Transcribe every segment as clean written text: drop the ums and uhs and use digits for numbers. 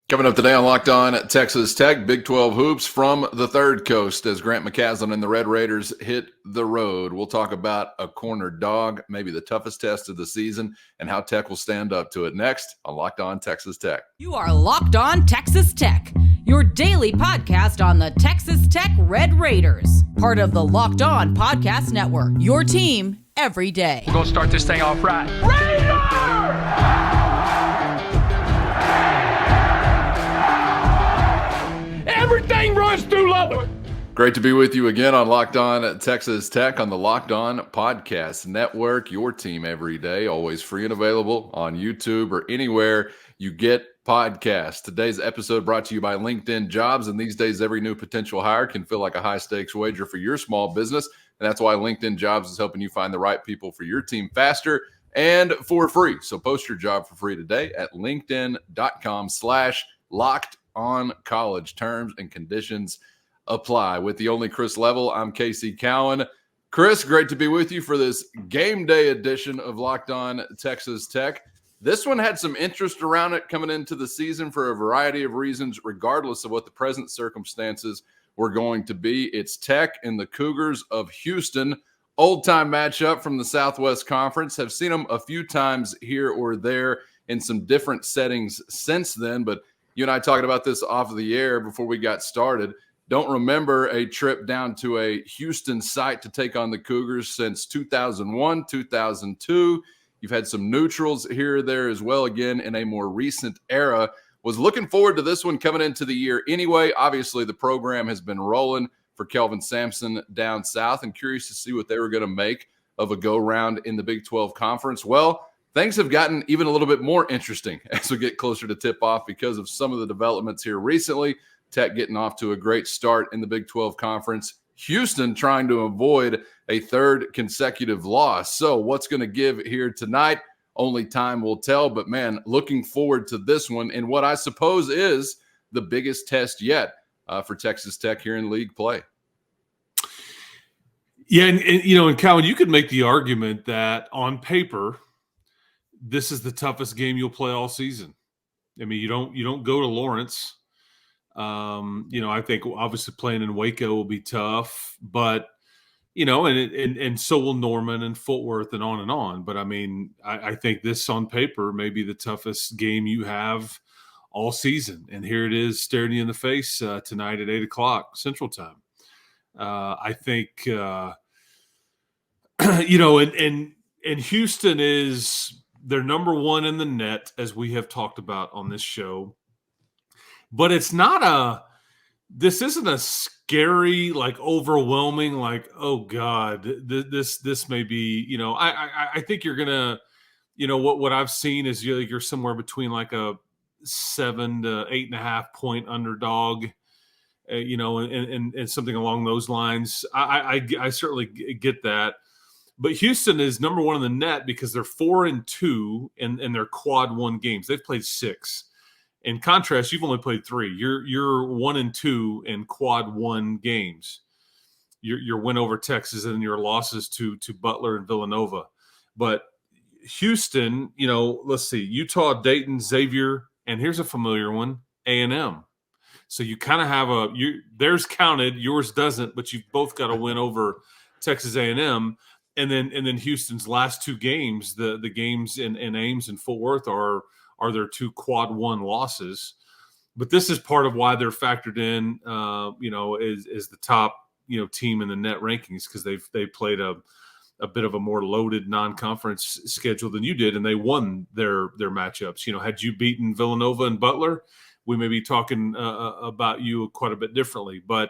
Coming up today on Locked On Texas Tech, Big 12 hoops from the Third Coast as Grant McCaslin and the Red Raiders hit the road. We'll talk about a corner dog, maybe the toughest test of the season, and how Tech will stand up to it next on Locked On Texas Tech. You are Locked On Texas Tech, your daily podcast on the Texas Tech Red Raiders, part of the Locked On Podcast Network, your team every day. We're going to start this thing off right. Raider! Everything runs through Lubbock. Great to be with you again on Locked On Texas Tech on the Locked On Podcast Network, your team every day, always free and available on YouTube or anywhere you get podcasts. Today's episode brought to you by LinkedIn Jobs, and these days every new potential hire can feel like a high-stakes wager for your small business, and that's why LinkedIn Jobs is helping you find the right people for your team faster and for free. So post your job for free today at linkedin.com/LockedOnCollege. Terms and conditions apply. With the only Chris Level, I'm Casey Cowan. Chris, great to be with you for this game day edition of Locked On Texas Tech. This one had some interest around it coming into the season for a variety of reasons, regardless of what the present circumstances were going to be. It's Tech and the Cougars of Houston. Old-time matchup from the Southwest Conference. Have seen them a few times here or there in some different settings since then, but you and I talking about this off of the air before we got started. Don't remember a trip down to a Houston site to take on the Cougars since 2001, 2002. You've had some neutrals here or there as well, again, in a more recent era. Was looking forward to this one coming into the year anyway. Obviously, the program has been rolling for Kelvin Sampson down south, and curious to see what they were going to make of a go-round in the Big 12 Conference. Well, things have gotten even a little bit more interesting as we get closer to tip-off because of some of the developments here recently. Tech getting off to a great start in the Big 12 Conference. Houston trying to avoid a third consecutive loss. So what's going to give here tonight? Only time will tell. But, man, looking forward to this one in what I suppose is the biggest test yet for Texas Tech here in league play. Yeah, and Cowan, you could make the argument that on paper, this is the toughest game you'll play all season. I mean, you don't go to Lawrence. I think obviously playing in Waco will be tough, but and so will Norman and Fort Worth and on. But I mean, I think this on paper may be the toughest game you have all season. And here it is staring you in the face tonight at 8:00 Central Time. I think, and Houston is they're number one in the net, as we have talked about on this show. But it's not this isn't a scary, like overwhelming, like, oh God, this may be, I think you're going to, what I've seen is you're somewhere between like a 7 to 8.5 point underdog, and something along those lines. I certainly get that. But Houston is number one in the net because they're 4-2 in their quad one games. They've played 6. In contrast, you've only played 3. You're 1-2 in quad one games. Your win over Texas and your losses to Butler and Villanova. But Houston, let's see, Utah, Dayton, Xavier, and here's a familiar one, A&M. So you kind of have theirs counted, yours doesn't, but you've both got a win over Texas A&M. And then Houston's last 2 games, the games in Ames and Fort Worth are their 2 quad one losses. But this is part of why they're factored in, is the top, team in the net rankings, because they played a bit of a more loaded non-conference schedule than you did, and they won their matchups. Had you beaten Villanova and Butler, we may be talking about you quite a bit differently. But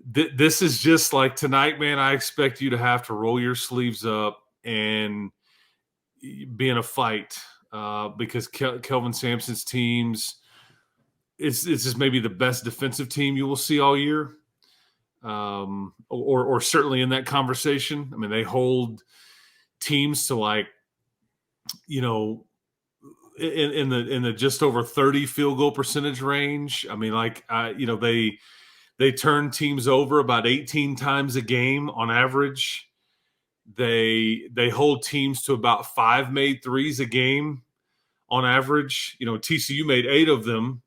this is just like tonight, man. I expect you to have to roll your sleeves up and be in a fight. Because Kelvin Sampson's teams, it's just maybe the best defensive team you will see all year, or certainly in that conversation. I mean, they hold teams to like, in the just over 30 field goal percentage range. I mean, they turn teams over about 18 times a game on average. They hold teams to about 5 made threes a game on average. TCU made 8 of them,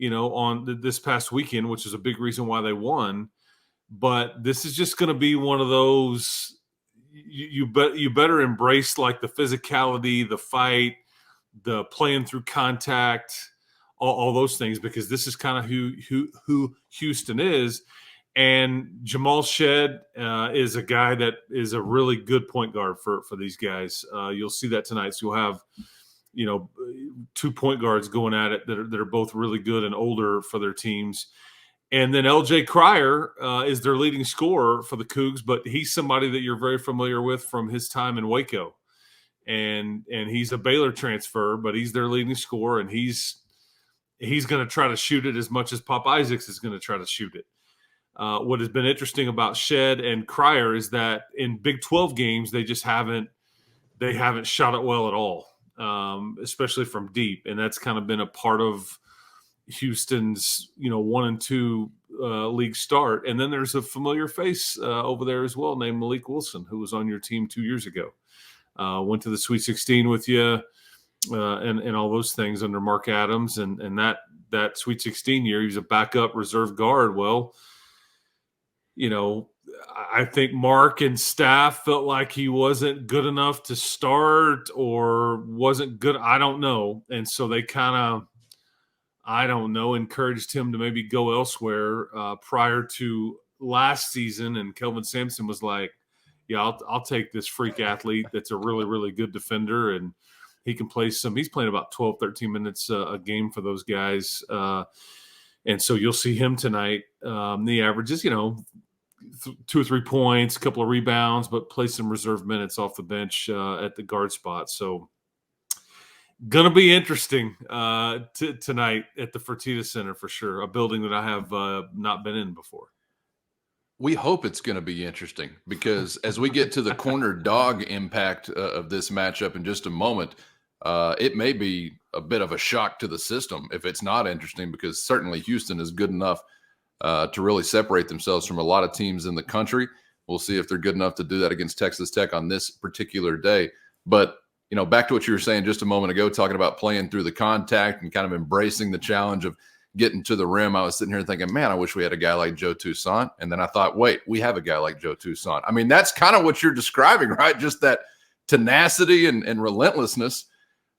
on this past weekend, which is a big reason why they won. But this is just going to be one of those. You better embrace like the physicality, the fight, the playing through contact, all those things, because this is kind of who Houston is. And Jamal Shed is a guy that is a really good point guard for these guys. You'll see that tonight. So you'll have, 2 point guards going at it that are both really good and older for their teams. And then LJ Cryer is their leading scorer for the Cougs, but he's somebody that you're very familiar with from his time in Waco. And he's a Baylor transfer, but he's their leading scorer, and he's going to try to shoot it as much as Pop Isaacs is going to try to shoot it. What has been interesting about Shed and Cryer is that in Big 12 games, they haven't shot it well at all, especially from deep. And that's kind of been a part of Houston's, 1 and 2 league start. And then there's a familiar face over there as well named Malik Wilson, who was on your team 2 years ago. Went to the Sweet 16 with you and all those things under Mark Adams. And that Sweet 16 year, he was a backup reserve guard. Well, I think Mark and staff felt like he wasn't good enough to start or wasn't good. I don't know. And so they kind of, encouraged him to maybe go elsewhere prior to last season. And Kelvin Sampson was like, yeah, I'll take this freak athlete that's a really, really good defender. And he can play he's playing about 12, 13 minutes a game for those guys. And so you'll see him tonight. The averages, 2 or 3 points, a couple of rebounds, but play some reserve minutes off the bench at the guard spot. So going to be interesting tonight at the Fertitta Center for sure, a building that I have not been in before. We hope it's going to be interesting because as we get to the corner dog impact of this matchup in just a moment, it may be a bit of a shock to the system if it's not interesting, because certainly Houston is good enough to really separate themselves from a lot of teams in the country. We'll see if they're good enough to do that against Texas Tech on this particular day. But, back to what you were saying just a moment ago, talking about playing through the contact and kind of embracing the challenge of getting to the rim. I was sitting here thinking, man, I wish we had a guy like Joe Toussaint. And then I thought, wait, we have a guy like Joe Toussaint. I mean, that's kind of what you're describing, right? Just that tenacity and relentlessness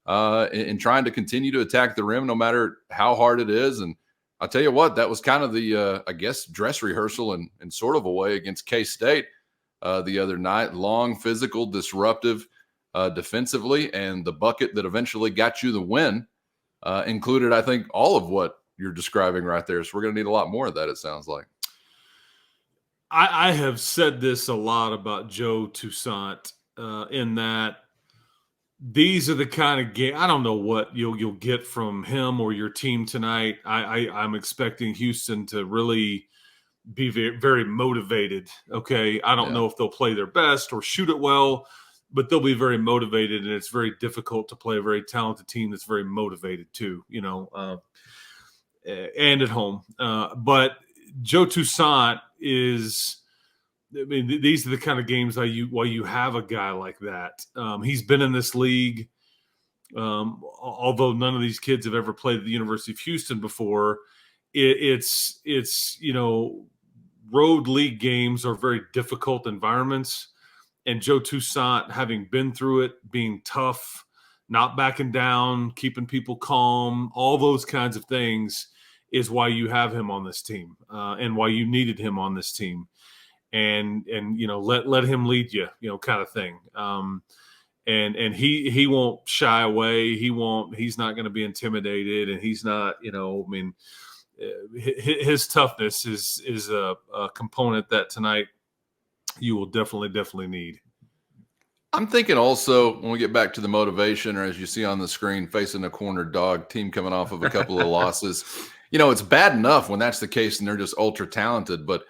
in trying to continue to attack the rim no matter how hard it is. And I'll tell you what, that was kind of the, dress rehearsal in sort of a way against K-State the other night. Long, physical, disruptive defensively, and the bucket that eventually got you the win included, I think, all of what you're describing right there. So we're going to need a lot more of that, it sounds like. I have said this a lot about Joe Toussaint in that these are the kind of game. I don't know what you'll get from him or your team tonight. I'm expecting Houston to really be very, very motivated. Okay, I don't know if they'll play their best or shoot it well, but they'll be very motivated, and it's very difficult to play a very talented team that's very motivated too. And at home. But Joe Toussaint is. I mean, these are the kind of games why you have a guy like that. He's been in this league, although none of these kids have ever played at the University of Houston before. It's road league games are very difficult environments, and Joe Toussaint, having been through it, being tough, not backing down, keeping people calm, all those kinds of things is why you have him on this team, and why you needed him on this team. And let him lead you, kind of thing. And he won't shy away. He's not going to be intimidated, and he's not, his toughness is a component that tonight you will definitely need. I'm thinking also when we get back to the motivation, or as you see on the screen, facing a corner dog team coming off of a couple of losses, it's bad enough when that's the case and they're just ultra talented, but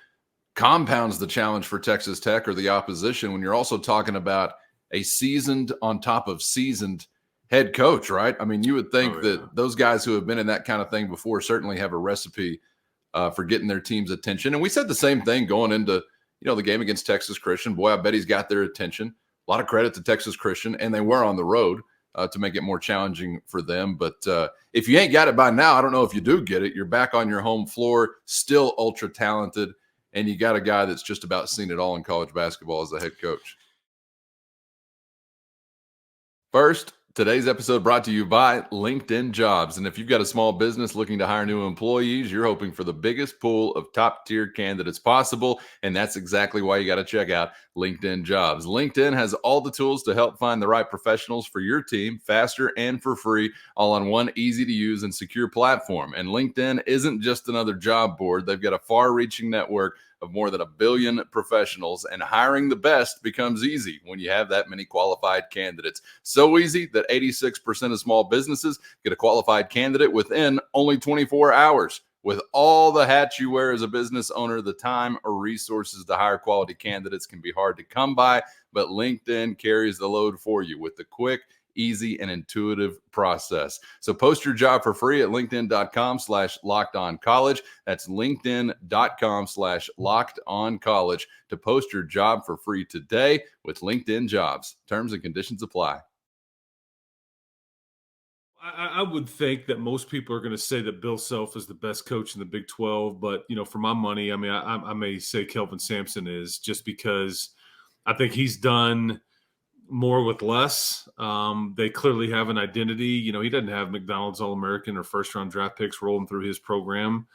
compounds the challenge for Texas Tech or the opposition when you're also talking about a seasoned on top of seasoned head coach, right? I mean, you would think that those guys who have been in that kind of thing before certainly have a recipe for getting their team's attention. And we said the same thing going into, the game against Texas Christian. Boy, I bet he's got their attention. A lot of credit to Texas Christian, and they were on the road. to make it more challenging for them. But if you ain't got it by now, I don't know if you do get it. You're back on your home floor, still ultra talented, and you got a guy that's just about seen it all in college basketball as the head coach. First, today's episode brought to you by LinkedIn Jobs. And if you've got a small business looking to hire new employees, you're hoping for the biggest pool of top-tier candidates possible. And that's exactly why you got to check out LinkedIn Jobs. LinkedIn has all the tools to help find the right professionals for your team faster and for free, all on one easy-to-use and secure platform. And LinkedIn isn't just another job board. They've got a far-reaching network of more than 1 billion professionals, and hiring the best becomes easy when you have that many qualified candidates. So easy that 86% of small businesses get a qualified candidate within only 24 hours. With all the hats you wear as a business owner, the time or resources to hire quality candidates can be hard to come by, but LinkedIn carries the load for you with the quick, easy, and intuitive process. So post your job for free at linkedin.com/lockedoncollege. That's linkedin.com/lockedoncollege to post your job for free today with LinkedIn Jobs. Terms and conditions apply. I would think that most people are going to say that Bill Self is the best coach in the Big 12, but for my money, I mean, I may say Kelvin Sampson is, just because I think he's done more with less. They clearly have an identity. He doesn't have McDonald's All-American or first-round draft picks rolling through his program.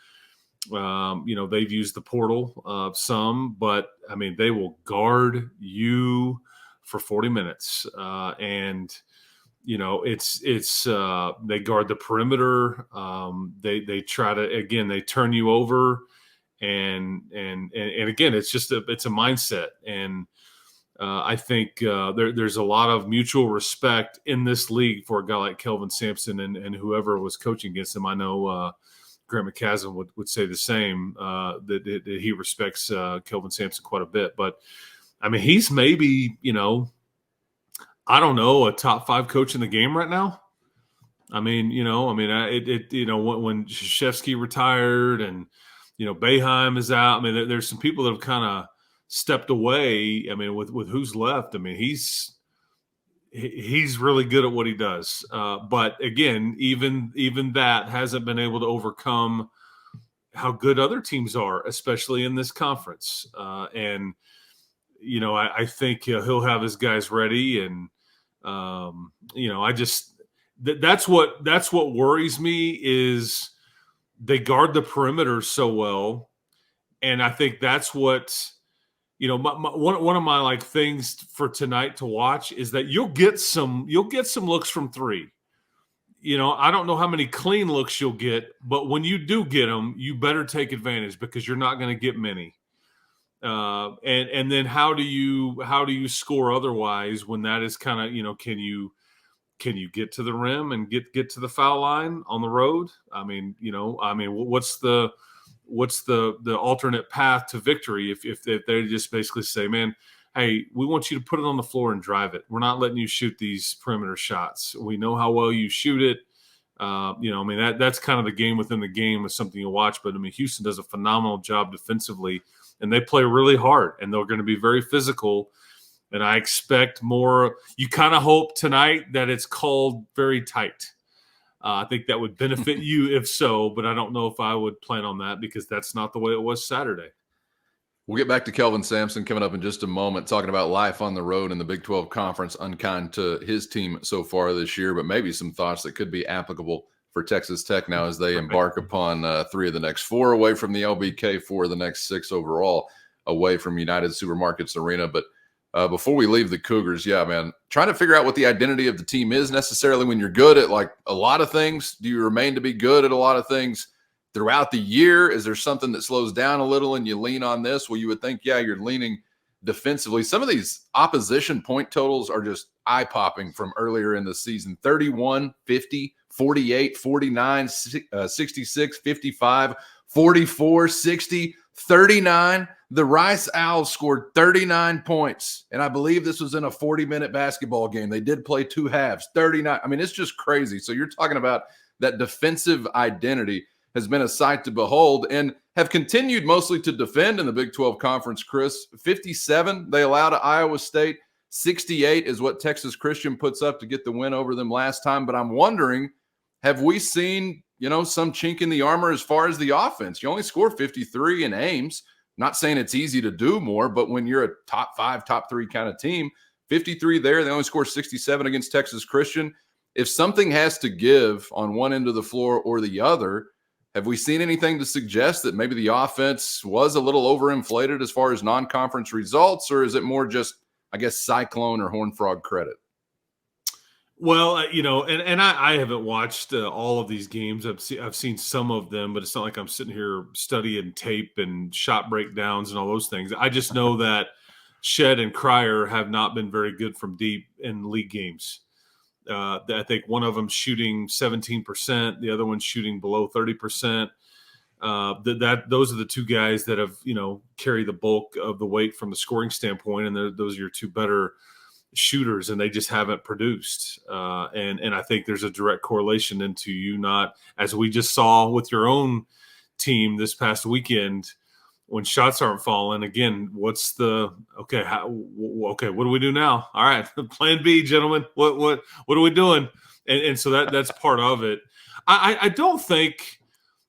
They've used the portal some, but I mean, they will guard you for 40 minutes. It's they guard the perimeter. They try to, again, they turn you over, and again, it's a mindset. And I think there's a lot of mutual respect in this league for a guy like Kelvin Sampson and whoever was coaching against him. I know Grant McCasland would say the same, that he respects Kelvin Sampson quite a bit. But I mean, he's maybe, I don't know, a top 5 coach in the game right now. I mean, when Krzyzewski retired and Boeheim is out. I mean, there's some people that have kind of stepped away. I mean, with who's left, I mean, he's really good at what he does. But again, even that hasn't been able to overcome how good other teams are, especially in this conference. I think he'll have his guys ready, and that's what worries me is they guard the perimeter so well, and I think that's what. One of my things for tonight to watch is that you'll get some looks from three. I don't know how many clean looks you'll get, but when you do get them, you better take advantage, because you're not going to get many. And then how do you score otherwise when that is kind of, can you get to the rim and get to the foul line on the road? I mean, what's the alternate path to victory if they just basically say, man, hey, we want you to put it on the floor and drive it. We're not letting you shoot these perimeter shots. We know how well you shoot it. That's kind of the game within the game, is something you watch. But I mean, Houston does a phenomenal job defensively, and they play really hard, and they're going to be very physical. And I expect more. You kind of hope tonight that it's called very tight. I think that would benefit you if so, but I don't know if I would plan on that, because that's not the way it was Saturday. We'll get back to Kelvin Sampson coming up in just a moment, talking about life on the road in the Big 12 Conference, unkind to his team so far this year, but maybe some thoughts that could be applicable for Texas Tech now as they embark upon 3 of the next 4 away from the LBK, 4 of the next 6 overall away from United Supermarkets Arena. But before we leave the Cougars, yeah, man, trying to figure out what the identity of the team is necessarily when you're good at a lot of things. Do you remain to be good at a lot of things throughout the year? Is there something that slows down a little and you lean on this? Well, you would think, yeah, you're leaning defensively. Some of these opposition point totals are just eye-popping from earlier in the season. 31, 50, 48, 49, 66, 55, 44, 60, 39. The Rice Owls scored 39 points, and I believe this was in a 40-minute basketball game. They did play 2 halves, 39. I mean, it's just crazy. So you're talking about that defensive identity has been a sight to behold, and have continued mostly to defend in the Big 12 Conference, Chris. 57 they allow to Iowa State, 68 is what Texas Christian puts up to get the win over them last time. But I'm wondering, have we seen, some chink in the armor as far as the offense? You only score 53 in Ames. Not saying it's easy to do more, but when you're a top 5, top 3 kind of team, 53 there, they only score 67 against Texas Christian. If something has to give on one end of the floor or the other, have we seen anything to suggest that maybe the offense was a little overinflated as far as non-conference results, or is it more just, I guess, Cyclone or Horned Frog credit? Well, and I haven't watched all of these games. I've seen some of them, but it's not like I'm sitting here studying tape and shot breakdowns and all those things. I just know that Shed and Cryer have not been very good from deep in league games. I think one of them shooting 17%, the other one shooting below 30%. Those are the two guys that have, carry the bulk of the weight from the scoring standpoint, and those are your two better shooters, and they just haven't produced. And I think there's a direct correlation into you not, as we just saw with your own team this past weekend, when shots aren't falling. Again, what's the okay? What do we do now? All right, plan B, gentlemen. What are we doing? And so that's part of it. I don't think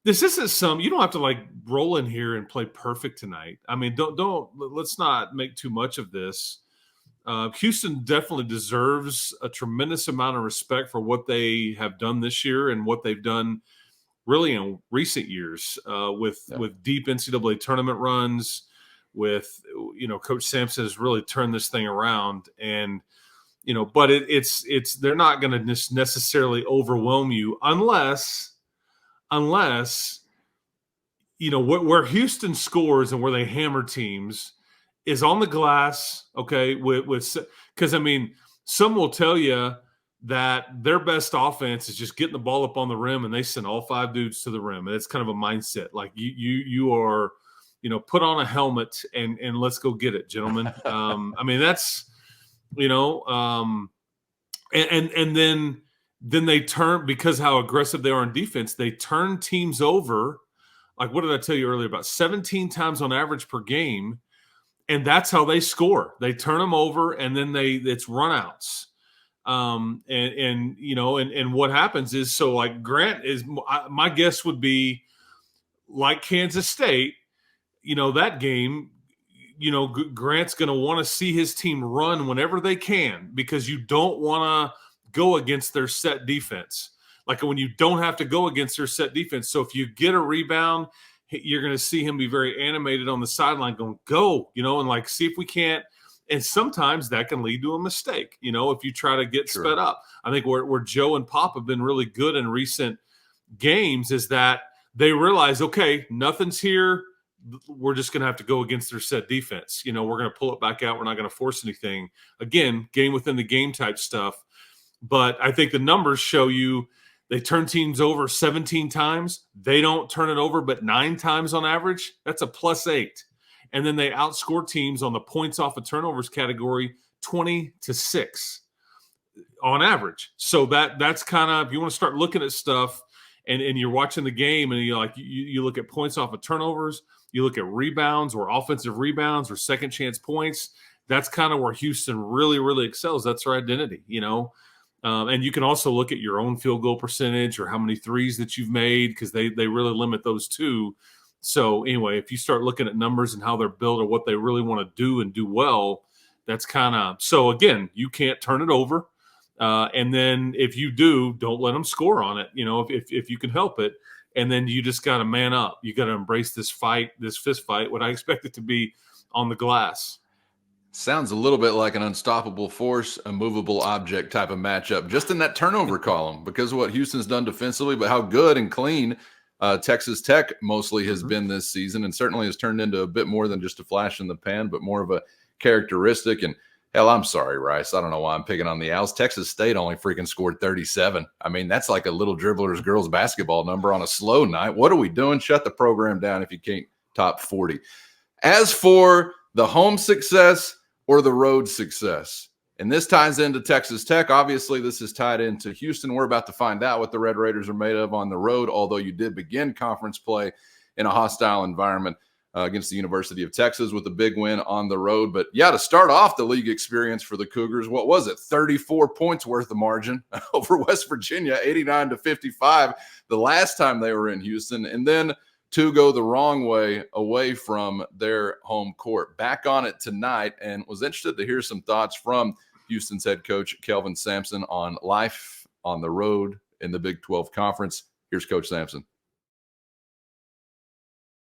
this isn't some. You don't have to like roll in here and play perfect tonight. I mean, let's not make too much of this. Houston definitely deserves a tremendous amount of respect for what they have done this year and what they've done really in recent years with deep NCAA tournament runs, with, Coach Sampson has really turned this thing around. And, but it's they're not going to necessarily overwhelm you unless, where Houston scores and where they hammer teams is on the glass, okay, because, some will tell you that their best offense is just getting the ball up on the rim and they send all 5 dudes to the rim. And it's kind of a mindset. Like you are, put on a helmet and let's go get it, gentlemen. That's, and then they turn, because how aggressive they are in defense, they turn teams over. Like, what did I tell you earlier? About 17 times on average per game. And that's how they score. They turn them over, and then it's runouts. And what happens is, so like Grant is, my guess would be like Kansas State, that game, Grant's going to want to see his team run whenever they can, because you don't want to go against their set defense. Like when you don't have to go against their set defense. So if you get a rebound, you're going to see him be very animated on the sideline going, go, and like, see if we can't. And sometimes that can lead to a mistake, if you try to get sped up. I think where Joe and Pop have been really good in recent games is that they realize, okay, nothing's here. We're just going to have to go against their set defense. We're going to pull it back out. We're not going to force anything. Again, game within the game type stuff. But I think the numbers show you they turn teams over 17 times. They don't turn it over but 9 times on average. That's a +8. And then they outscore teams on the points off of turnovers category 20-6 on average. So that's kind of, if you want to start looking at stuff and you're watching the game and you're like, you look at points off of turnovers, you look at rebounds or offensive rebounds or second chance points, that's kind of where Houston really, really excels. That's their identity, and you can also look at your own field goal percentage or how many threes that you've made, because they really limit those too. So anyway, if you start looking at numbers and how they're built or what they really want to do and do well, that's kind of – so again, you can't turn it over. And then if you do, don't let them score on it, if you can help it. And then you just got to man up. You got to embrace this fight, this fist fight, what I expect it to be on the glass. Sounds a little bit like an unstoppable force, a movable object type of matchup, just in that turnover column, because of what Houston's done defensively, but how good and clean Texas Tech mostly has been this season, and certainly has turned into a bit more than just a flash in the pan, but more of a characteristic. And hell, I'm sorry, Rice. I don't know why I'm picking on the Owls. Texas State only freaking scored 37. That's like a little dribblers girls basketball number on a slow night. What are we doing? Shut the program down if you can't top 40. As for the home success or the road success, and this ties into Texas Tech. Obviously, this is tied into Houston. We're about to find out what the Red Raiders are made of on the road, although you did begin conference play in a hostile environment against the University of Texas with a big win on the road. But yeah, to start off the league experience for the Cougars, what was it? 34 points worth of margin over West Virginia, 89-55 the last time they were in Houston. And then to go the wrong way away from their home court. Back on it tonight, and was interested to hear some thoughts from Houston's head coach, Kelvin Sampson, on life on the road in the Big 12 Conference. Here's Coach Sampson.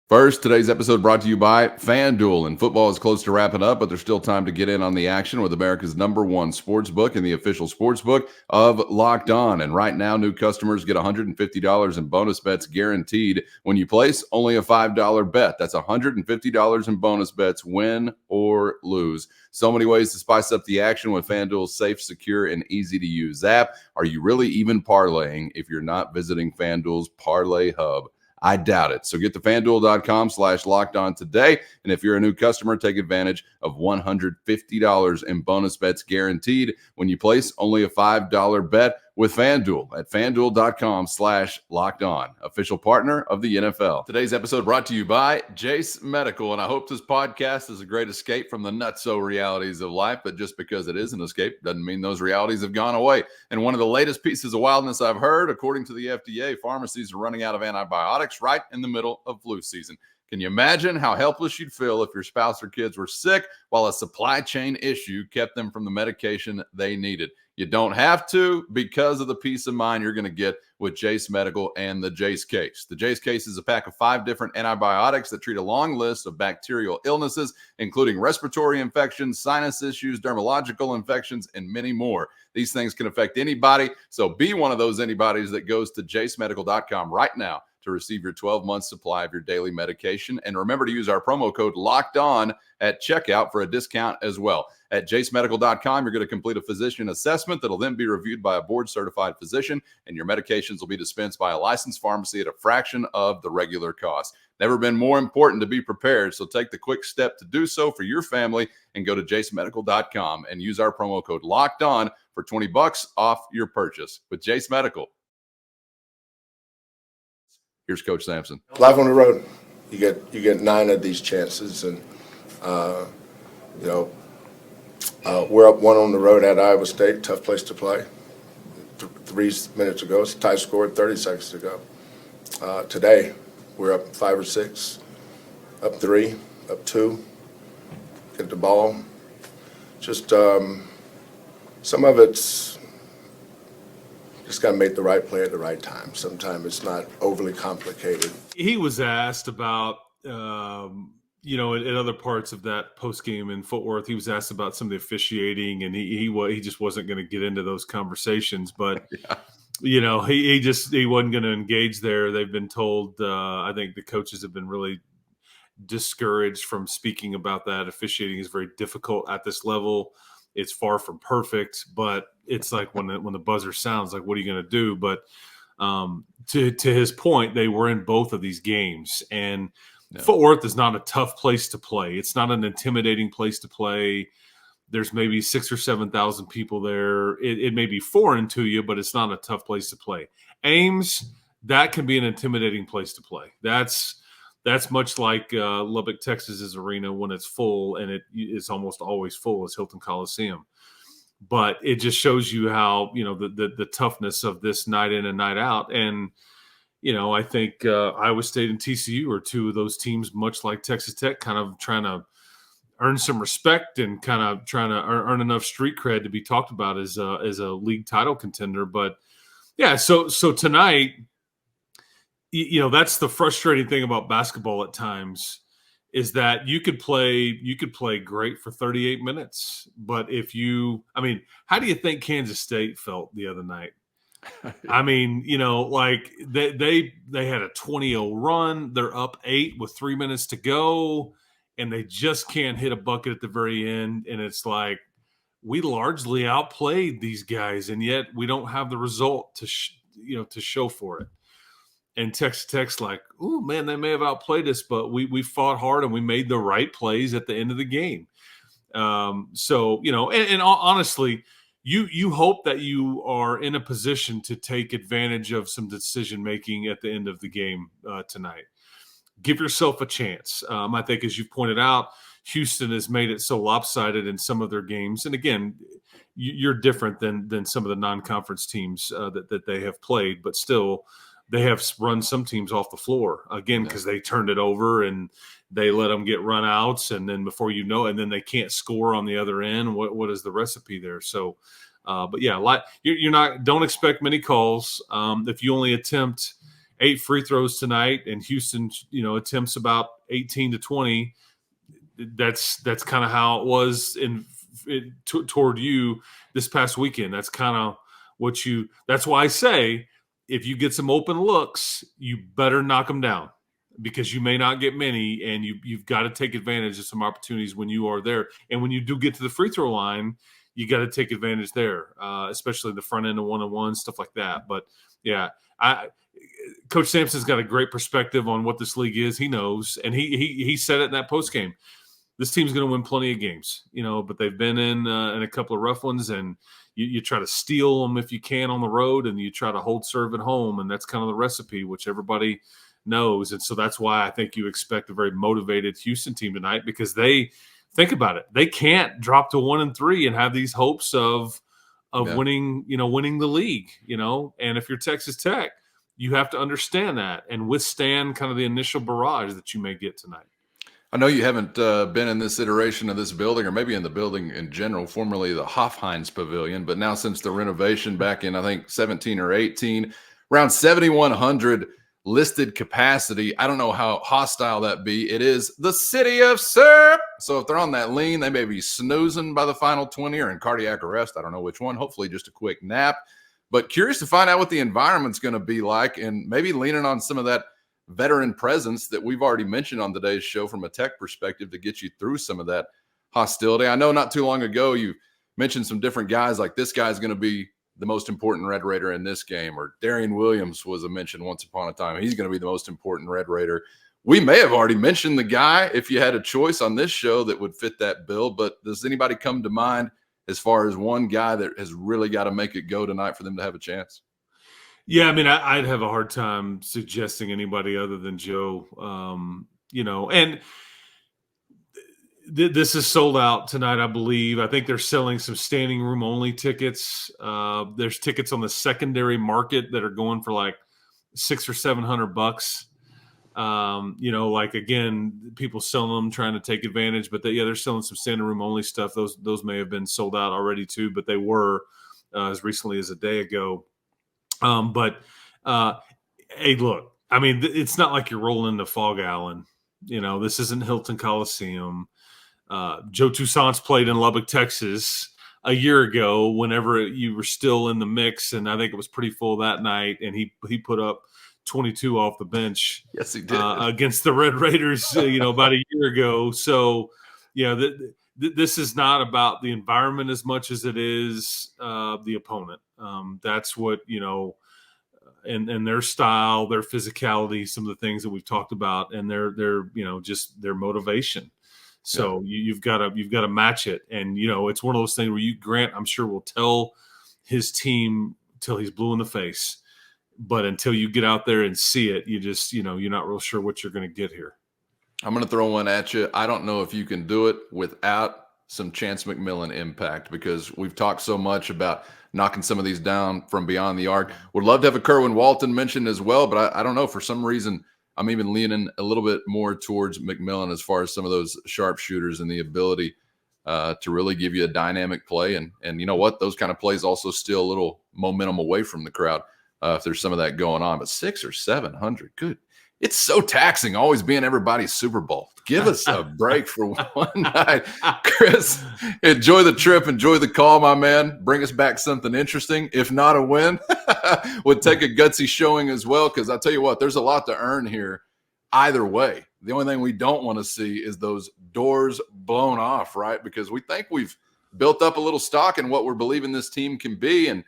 First, today's episode brought to you by FanDuel. And football is close to wrapping up, but there's still time to get in on the action with America's #1 sports book and the official sports book of Locked On. And right now, new customers get $150 in bonus bets guaranteed when you place only a $5 bet. That's $150 in bonus bets, win or lose. So many ways to spice up the action with FanDuel's safe, secure, and easy-to-use app. Are you really even parlaying if you're not visiting FanDuel's Parlay Hub? I doubt it. So get to FanDuel.com/lockedon today. And if you're a new customer, take advantage of $150 in bonus bets guaranteed when you place only a $5 bet with FanDuel at FanDuel.com/lockedon, official partner of the NFL. Today's episode brought to you by Jase Medical. And I hope this podcast is a great escape from the nutso realities of life. But just because it is an escape doesn't mean those realities have gone away. And one of the latest pieces of wildness I've heard, according to the FDA, pharmacies are running out of antibiotics right in the middle of flu season. Can you imagine how helpless you'd feel if your spouse or kids were sick while a supply chain issue kept them from the medication they needed? You don't have to, because of the peace of mind you're going to get with Jase Medical and the Jase Case. The Jase Case is a pack of 5 different antibiotics that treat a long list of bacterial illnesses, including respiratory infections, sinus issues, dermatological infections, and many more. These things can affect anybody, so be one of those anybody's that goes to jasemedical.com right now to receive your 12-month supply of your daily medication. And remember to use our promo code LOCKEDON at checkout for a discount as well. At jasemedical.com, you're going to complete a physician assessment that'll then be reviewed by a board-certified physician, and your medications will be dispensed by a licensed pharmacy at a fraction of the regular cost. Never been more important to be prepared, so take the quick step to do so for your family and go to jasemedical.com and use our promo code LOCKEDON for $20 off your purchase. With Jase Medical, here's Coach Sampson. Life on the road, you get 9 of these chances, and we're up 1 on the road at Iowa State, tough place to play. 3 minutes ago, it's a tie score. 30 seconds ago. Today, we're up 5 or 6, up 3, up 2. Get the ball. Just some of it's just got to make the right play at the right time. Sometimes it's not overly complicated. He was asked about, in other parts of that post game in Fort Worth, he was asked about some of the officiating, and he just wasn't going to get into those conversations. But he wasn't going to engage there. They've been told. I think the coaches have been really discouraged from speaking about that. Officiating is very difficult at this level. It's far from perfect, but it's like when the buzzer sounds, like, what are you going to do? But to his point, they were in both of these games, and Fort Worth is not a tough place to play. It's not an intimidating place to play. There's maybe 6,000 or 7,000 people there. It may be foreign to you, but it's not a tough place to play. Ames, that can be an intimidating place to play. That's much like Lubbock, Texas's arena when it's full, and it is almost always full as Hilton Coliseum. But it just shows you how, the toughness of this night in and night out. And, I think Iowa State and TCU are 2 of those teams, much like Texas Tech, kind of trying to earn some respect and kind of trying to earn enough street cred to be talked about as a league title contender. But, yeah, so tonight – that's the frustrating thing about basketball at times, is that you could play great for 38 minutes. But how do you think Kansas State felt the other night? I mean, like they had a 20-0 run. They're up 8 with 3 minutes to go, and they just can't hit a bucket at the very end. And it's like, we largely outplayed these guys, and yet we don't have the result to show for it. And Texas Tech's like, oh, man, they may have outplayed us, but we fought hard and we made the right plays at the end of the game. And honestly, you hope that you are in a position to take advantage of some decision-making at the end of the game tonight. give yourself a chance. I think, as you've pointed out, Houston has made it so lopsided in some of their games. And again, you're different than some of the non-conference teams that they have played, but still they have run some teams off the floor again, because they turned it over and they let them get run outs. And then before you know it, and then they can't score on the other end. What is the recipe there? So, but yeah, don't expect many calls. If you only attempt 8 free throws tonight and Houston, attempts about 18 to 20, that's kind of how it was toward you this past weekend. That's kind of that's why I say, if you get some open looks, you better knock them down, because you may not get many, and you've got to take advantage of some opportunities when you are there. And when you do get to the free throw line, you got to take advantage there, especially the front end of one-on-one, stuff like that. But yeah, Coach Sampson's got a great perspective on what this league is. He knows, and he said it in that post game. This team's going to win plenty of games, but they've been in a couple of rough ones, and you try to steal them if you can on the road, and you try to hold serve at home, and that's kind of the recipe, which everybody knows. And so that's why I think you expect a very motivated Houston team tonight, because think about it, they can't drop to 1-3 and have these hopes of winning the league, and if you're Texas Tech, you have to understand that and withstand kind of the initial barrage that you may get tonight. I know you haven't been in this iteration of this building, or maybe in the building in general, formerly the Hofheinz Pavilion, but now since the renovation back in, I think, 17 or 18, around 7,100 listed capacity. I don't know how hostile that be. It is the city of syrup. So if they're on that lean, they may be snoozing by the final 20 or in cardiac arrest. I don't know which one. Hopefully just a quick nap. But curious to find out what the environment's going to be like, and maybe leaning on some of that veteran presence that we've already mentioned on today's show from a Tech perspective to get you through some of that hostility. I know not too long ago you mentioned some different guys, like this guy's going to be the most important Red Raider in this game, or Darian Williams was a mention once upon a time. He's going to be the most important Red Raider. We may have already mentioned the guy, if you had a choice on this show, that would fit that bill, but does anybody come to mind as far as one guy that has really got to make it go tonight for them to have a chance? Yeah, I mean, I'd have a hard time suggesting anybody other than Joe, and this is sold out tonight, I believe. I think they're selling some standing room only tickets. There's tickets on the secondary market that are going for like $600 or $700. Like, again, people selling them, trying to take advantage, but they're selling some standing room only stuff. Those may have been sold out already too, but they were as recently as a day ago. Hey, look, I mean, it's not like you're rolling into Fog Allen. This isn't Hilton Coliseum. Joe Toussaint's played in Lubbock, Texas a year ago whenever you were still in the mix, and I think it was pretty full that night, and he put up 22 off the bench. Yes, he did. Against the Red Raiders, about a year ago. So, this is not about the environment as much as it is the opponent. That's what, and their style, their physicality, some of the things that we've talked about, and their just their motivation. So you've got to match it. And, it's one of those things where Grant, I'm sure, will tell his team till he's blue in the face. But until you get out there and see it, you just, you're not real sure what you're going to get here. I'm going to throw one at you. I don't know if you can do it without some Chance McMillan impact, because we've talked so much about knocking some of these down from beyond the arc. Would love to have a Kerwin Walton mentioned as well, but I don't know. For some reason, I'm even leaning a little bit more towards McMillan as far as some of those sharpshooters and the ability to really give you a dynamic play. And you know what? Those kind of plays also steal a little momentum away from the crowd if there's some of that going on. But 600 or 700, good. It's so taxing always being everybody's Super Bowl. Give us a break for one night. Chris, enjoy the trip. Enjoy the call, my man. Bring us back something interesting. If not a win, would take a gutsy showing as well, because I tell you what, there's a lot to earn here either way. The only thing we don't want to see is those doors blown off, right? Because we think we've built up a little stock in what we're believing this team can be. And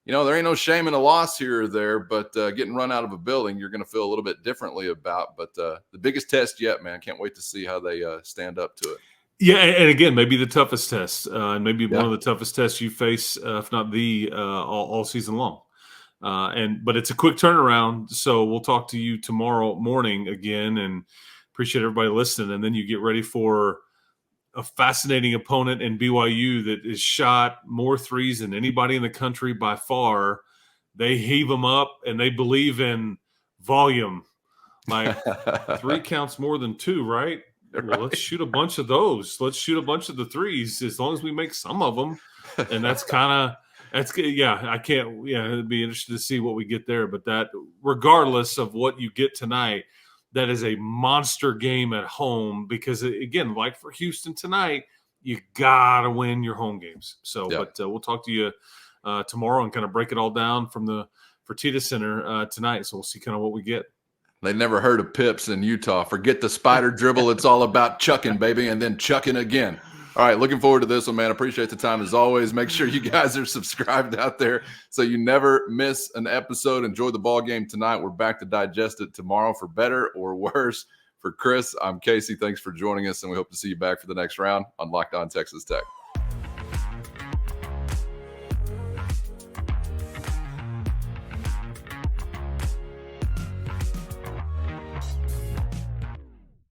there ain't no shame in a loss here or there, but getting run out of a building, you're going to feel a little bit differently about. But the biggest test yet, man. Can't wait to see how they stand up to it. Yeah, and again, maybe the toughest test, and maybe one of the toughest tests you face, if not all season long. But it's a quick turnaround. So we'll talk to you tomorrow morning again, and appreciate everybody listening. And then you get ready for a fascinating opponent in BYU that is shot more threes than anybody in the country by far. They heave them up, and they believe in volume. Like 3 counts more than 2, right? Well, let's shoot a bunch of those. Let's shoot a bunch of the threes as long as we make some of them. And that's I can't, it'd be interesting to see what we get there. But that, regardless of what you get tonight, that is a monster game at home because, again, like for Houston tonight, you got to win your home games. So, But we'll talk to you tomorrow and kind of break it all down from the Fertitta Center tonight. So we'll see kind of what we get. They never heard of pips in Utah. Forget the spider dribble. It's all about chucking, baby, and then chucking again. All right, looking forward to this one, man. Appreciate the time as always. Make sure you guys are subscribed out there so you never miss an episode. Enjoy the ball game tonight. We're back to digest it tomorrow for better or worse. For Chris, I'm Casey. Thanks for joining us, and we hope to see you back for the next round on Locked On Texas Tech.